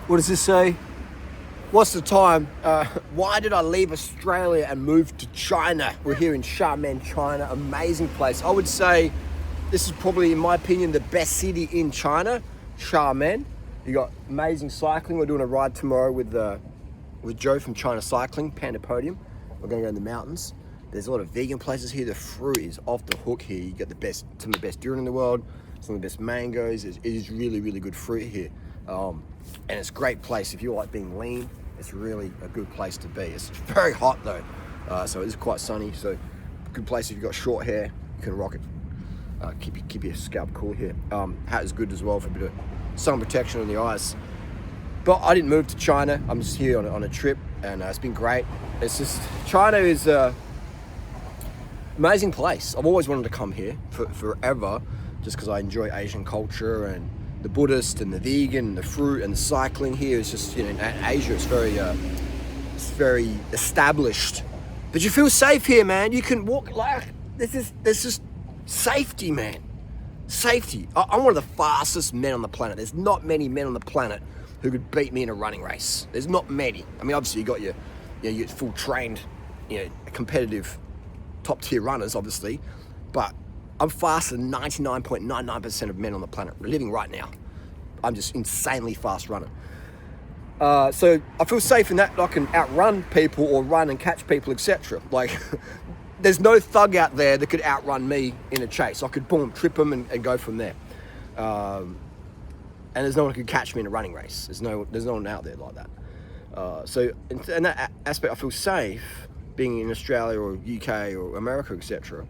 What does this say? What's the time? Why did I leave Australia and move to China? We're here in Xiamen, China. Amazing place. I would say this is probably, in my opinion, the best city in China. Xiamen. You got amazing cycling. We're doing a ride tomorrow with Joe from China Cycling, Panda Podium. We're going to go in the mountains. There's a lot of vegan places here. The fruit is off the hook here. You get some of the best durian in the world, some of the best mangoes. It is really, really good fruit here. And it's a great place if you like being lean. It's really a good place to be. It's very hot though, so it is quite sunny. So good place if you've got short hair, you can rock it. Keep your scalp cool here. Hat is good as well for a bit of sun protection on the eyes. But I didn't move to China. I'm just here on a trip, and it's been great. It's just China is an amazing place. I've always wanted to come here forever, just because I enjoy Asian culture and the Buddhist and the vegan, and the fruit and the cycling here. Is just, in Asia, it's very established. But you feel safe here, man. You can walk there's just safety, man. Safety. I'm one of the fastest men on the planet. There's not many men on the planet who could beat me in a running race. There's not many. I mean, obviously you got your full trained, competitive top tier runners, obviously, but I'm faster than 99.99% of men on the planet living right now. I'm just insanely fast runner. So I feel safe in that I can outrun people or run and catch people, etc. Like, there's no thug out there that could outrun me in a chase. I could boom, trip them and go from there. And there's no one who could catch me in a running race. There's no one out there like that. So in that aspect, I feel safe being in Australia or UK or America, etc.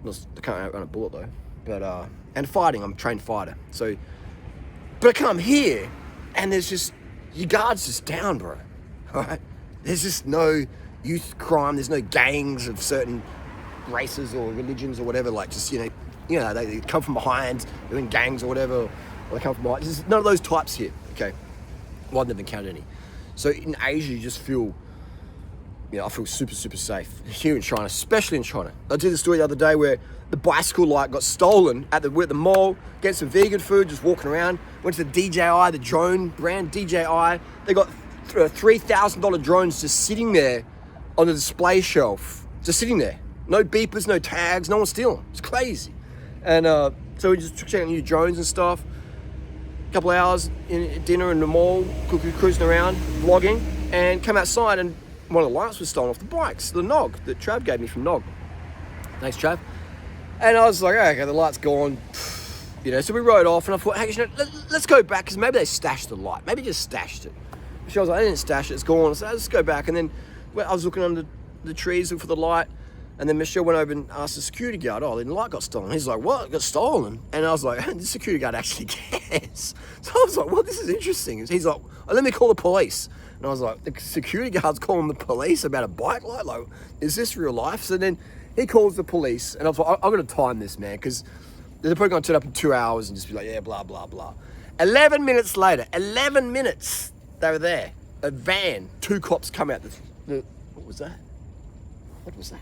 I can't outrun a bullet though. But and fighting, I'm a trained fighter. So, but I come here and there's just, your guard's just down, bro. All right? There's just no youth crime. There's no gangs of certain races or religions or whatever. Like, just they come from behind, they're in gangs or whatever, or they come from behind. There's none of those types here. Okay, well, I've never encountered any. So in Asia, you just feel, I feel super, super safe here in China, especially in China. I did a story the other day where the bicycle light got stolen at the mall, getting some vegan food, just walking around. Went to the DJI, the drone brand, DJI. They got $3,000 drones just sitting there on the display shelf, just sitting there. No beepers, no tags, no one's stealing. It's crazy. And so we just checking new drones and stuff. A couple of hours in dinner in the mall, cruising around, vlogging, and came outside and one of the lights was stolen off the bikes, the Nog that Trav gave me from Nog. Thanks, Trav. And I was like, okay, the light's gone. So we rode off, and I thought, hey, let's go back, because maybe they stashed the light. Maybe just stashed it. She was like, I didn't stash it, it's gone. I said, let's go back. And then I was looking under the trees looking for the light, and then Michelle went over and asked the security guard, the light got stolen. He's like, what? It got stolen? And I was like, the security guard actually cares. So I was like, well, this is interesting. He's like, let me call the police. And I was like, the security guard's calling the police about a bike light? Like, is this real life? So then he calls the police, and I was like, I'm going to time this, man, because they're probably going to turn up in 2 hours and just be like, yeah, blah, blah, blah. 11 minutes later, 11 minutes, they were there. A van, 2 cops come out. What was that? What was that?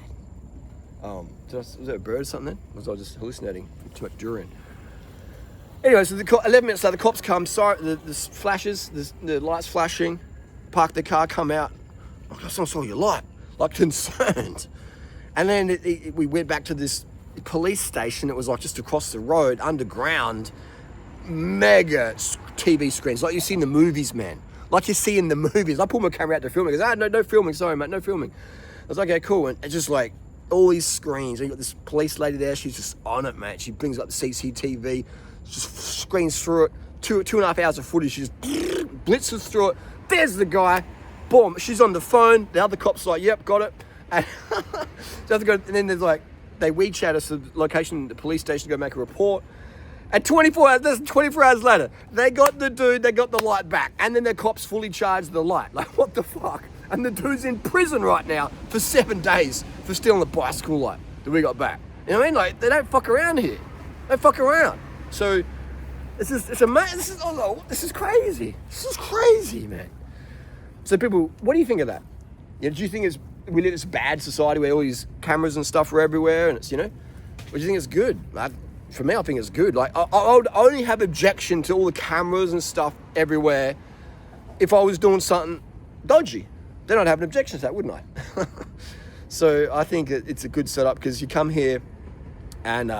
Was that a bird or something then? Or was I just hallucinating from too much durian? Anyway, so 11 minutes later, the cops come, the flashes, the lights flashing, park the car, come out. I saw your light, like concerned. And then we went back to this police station. It was like just across the road, underground, mega TV screens, like you see in the movies, man. Like you see in the movies. I pulled my camera out to film it. He goes, no filming, sorry, mate, no filming. I was like, okay, cool. And it's just like all these screens. You got this police lady there. She's just on it, mate. She brings up the CCTV, just screens through it. Two and a half hours of footage. She just blitzes through it. There's the guy. Boom. She's on the phone. The other cop's like, yep, got it. And so I have to go. And then there's like, they WeChat us the location, the police station, to go make a report. And 24 hours later, they got the dude, they got the light back. And then the cops fully charged the light. Like, what the fuck? And the dude's in prison right now for 7 days for stealing the bicycle light that we got back. You know what I mean? Like, they don't fuck around here. They fuck around. So, it's amazing. This is crazy. This is crazy, man. So people, what do you think of that? Do you think we live in this bad society where all these cameras and stuff are everywhere, and it's, or do you think it's good? Like, for me, I think it's good. Like, I would only have objection to all the cameras and stuff everywhere if I was doing something dodgy, then I'd have an objection to that, wouldn't I? So I think it's a good setup because you come here and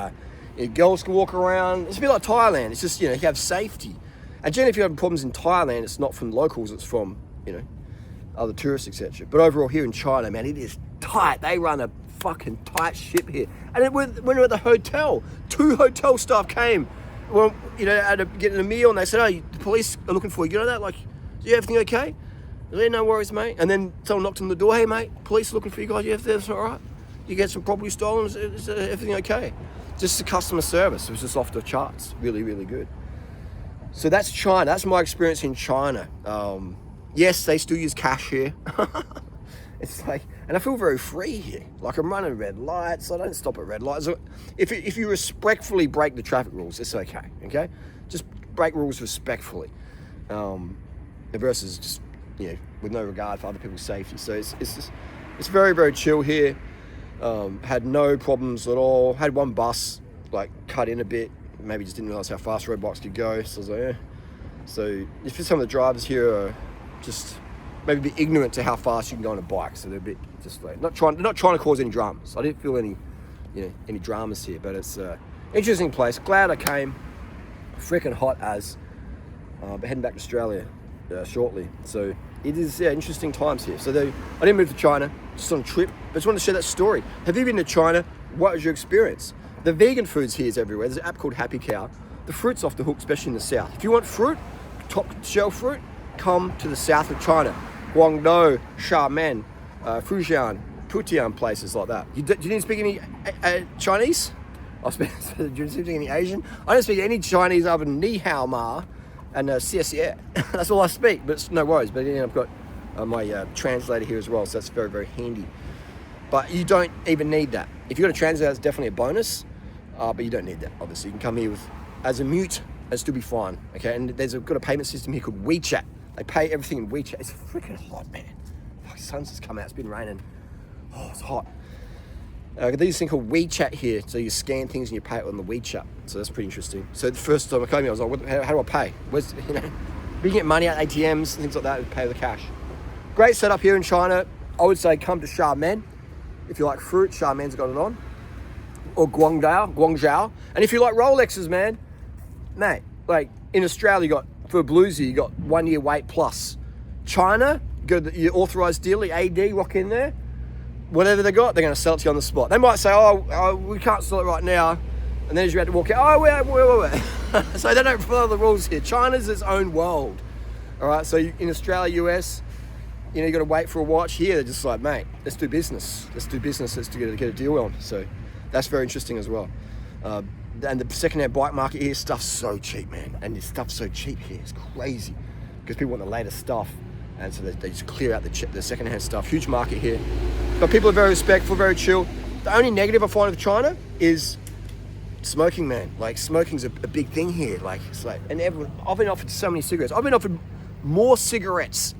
girls can walk around. It's a bit like Thailand. It's just, you have safety. And generally if you have problems in Thailand, it's not from locals, it's from, other tourists, etc. But overall here in China, man, it is tight. They run a fucking tight ship here. And when we were at the hotel, 2 hotel staff came, well, getting a meal, and they said, "Oh, the police are looking for you. You know that? Like, is everything okay?" Yeah, no worries, mate. And then someone knocked on the door. "Hey, mate, police are looking for you guys. You everything's all right? You get some property stolen? Is everything okay?" Just the customer service was just off the charts. Really, really good. So that's China. That's my experience in China. Yes, they still use cash here. It's like, and I feel very free here. Like I'm running red lights. I don't stop at red lights. If you respectfully break the traffic rules, it's okay. Okay, just break rules respectfully, versus just with no regard for other people's safety. So it's very, very chill here. Had no problems at all. Had one bus like cut in a bit. Maybe just didn't realize how fast roadblocks could go. So I was like, yeah. So if some of the drivers here are just maybe a bit ignorant to how fast you can go on a bike, so they're a bit just like not trying to cause any dramas. I didn't feel any dramas here, but it's an interesting place. Glad I came. Freaking hot as, but heading back to Australia shortly. So it is interesting times here. So I didn't move to China, just on a trip, but just wanted to share that story. Have you been to China? What was your experience? The vegan foods here is everywhere. There's an app called Happy Cow. The fruit's off the hook, especially in the south. If you want fruit, top shelf fruit, come to the south of China. Guangdong, Xiamen, Fujian, Putian, places like that. Do you need to speak any Chinese? Do you speak any Asian? I don't speak any Chinese other than Ni Hao Ma and Xie. That's all I speak, but it's no worries. But I've got my translator here as well, so that's very, very handy. But you don't even need that. If you've got a translator, it's definitely a bonus, but you don't need that, obviously. You can come here as a mute and still be fine, okay? And there's got a payment system here called WeChat. They pay everything in WeChat. It's freaking hot, man. The sun's just come out. It's been raining. Oh, it's hot. They use a thing called WeChat here. So you scan things and you pay it on the WeChat. So that's pretty interesting. So the first time I came here, I was like, how do I pay? We can get money out ATMs and things like that and pay the cash. Great setup here in China. I would say come to Xiamen. If you like fruit, Xiamen's got it on. Or Guangzhou. And if you like Rolexes, man, mate, like in Australia, you got, for a bluesy, you got 1 year wait plus. China, go to your authorized dealer, AD, walk in there. Whatever they got, they're going to sell it to you on the spot. They might say, oh, we can't sell it right now. And then as you have to walk out, wait. So they don't follow the rules here. China's its own world. All right, so in Australia, US, you got to wait for a watch. Here, they're just like, mate, let's do business. Let's get a deal on. So that's very interesting as well. And the second-hand bike market here, stuff's so cheap, man. And this stuff's so cheap here, it's crazy. Because people want the latest stuff. And so they just clear out the second-hand stuff. Huge market here. But people are very respectful, very chill. The only negative I find with China is smoking, man. Like, smoking's a big thing here. Like, it's like, and I've been offered so many cigarettes. I've been offered more cigarettes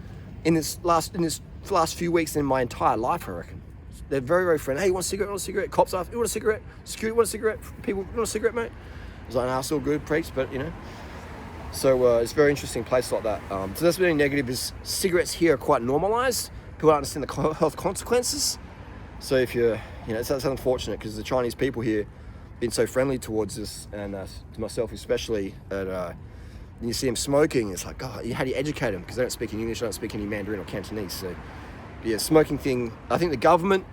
in this last few weeks than in my entire life, I reckon. They're very, very friendly. Hey, you want a cigarette? Want a cigarette? Cops ask, you want a cigarette? Security, want a cigarette? People, you want a cigarette, mate? I was like, nah, it's all good, preach, but So it's a very interesting place like that. So that's the only negative is cigarettes here are quite normalized. People don't understand the health consequences. So if you're, it's unfortunate because the Chinese people here have been so friendly towards us and to myself especially. And you see them smoking, it's like, God, how do you educate them? Because they don't speak any English, they don't speak any Mandarin or Cantonese. So yeah, smoking thing, I think the government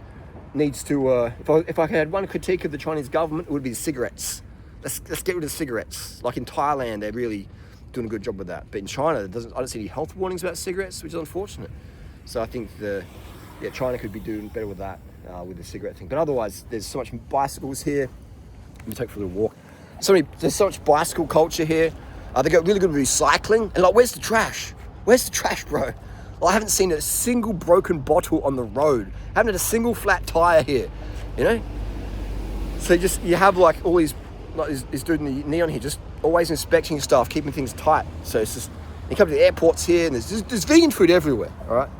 needs to, if I had one critique of the Chinese government, it would be the cigarettes. Let's get rid of cigarettes. Like in Thailand, they're really doing a good job with that. But in China, I don't see any health warnings about cigarettes, which is unfortunate. So I think China could be doing better with that, with the cigarette thing. But otherwise, there's so much bicycles here. Let me take for a little walk. There's so much bicycle culture here. They got really good recycling. And like, where's the trash? Where's the trash, bro? Well, I haven't seen a single broken bottle on the road. I haven't had a single flat tire here, So you have like all these, like this dude in the neon here, just always inspecting stuff, keeping things tight. So it's just, you come to the airports here and there's vegan food everywhere, all right?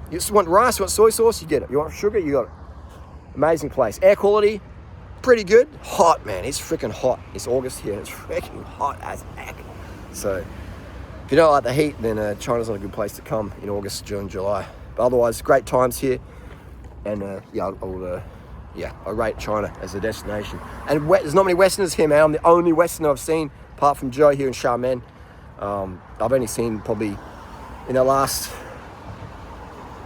You just want rice, you want soy sauce, you get it. You want sugar, you got it. Amazing place. Air quality, pretty good. Hot, man, it's freaking hot. It's August here, it's freaking hot as heck. So if you don't like the heat, then China's not a good place to come in August, June, July. But otherwise, great times here. And I rate China as a destination. And there's not many Westerners here, man. I'm the only Westerner I've seen, apart from Joe here in Xiamen. I've only seen probably in the last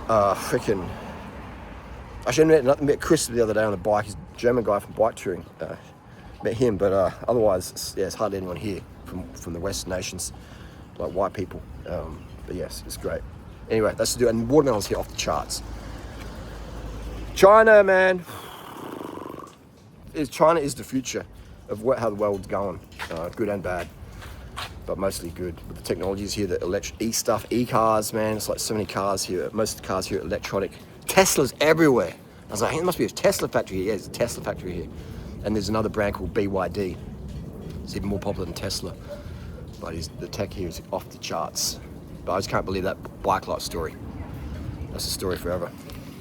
Actually, I met Chris the other day on a bike. He's a German guy from bike touring. Met him, but otherwise, it's hardly anyone here from the Western nations, like white people. But yes, it's great. Anyway, that's to do. And watermelons here off the charts. China, man. China is the future of how the world's going, good and bad, but mostly good. With the technologies here, the e-cars, man. It's like so many cars here. Most of the cars here are electronic. Tesla's everywhere. I was like, hey, there must be a Tesla factory here. Yeah, there's a Tesla factory here. And there's another brand called BYD. It's even more popular than Tesla. But the tech here is off the charts. But I just can't believe that bike light story. That's a story forever.